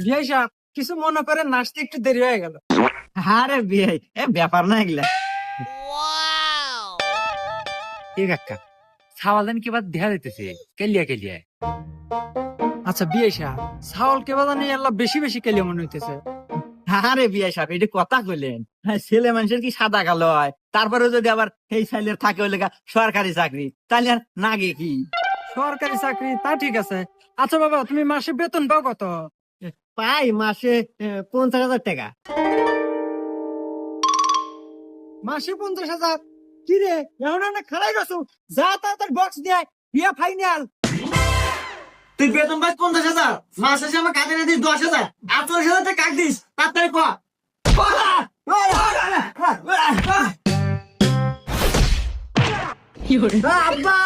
বিয়াই সাহেব কিছু মনে করে নাচতে একটু দেরি হয়ে গেল। আরে বিয়ে ব্যাপার না এগুলা। এ কাকা সাওয়ালদান কি বাদ দেখা দিতেছে কেলিয়া কেলিয়া। আচ্ছা বিয়াই সাহেব ছাওল কে বাজানি আল্লাহ বেশি বেশি কেলিয়ে মনে হইতেছে। আরে বিয়ে সাহেব এটা কথা কইলেন, হ্যাঁ, ছেলে মানুষের কি সাদা কালো হয়? তারপরে যদি আবার এই ছেলের থাকে হইলে সরকারি চাকরি, তাহলে আর নাগে কি? সরকারি চাকরি তা ঠিক আছে। আচ্ছা বাবা তুমি মাসে বেতন পাও কত? পাই মাসে 50,000 টাকা। মাসে 50,000? কি রে এখন না খারাই গেছো, যা তাড়াতাড়ি বক্স দিয়ে বিয়া ফাইনাল। তুই বেতন পাস 50,000, মাস শেষে আমার কাজে দিস 10,000, আর 40,000 টাকা কাট দিস, তাড়াতাড়ি ক। আব্বা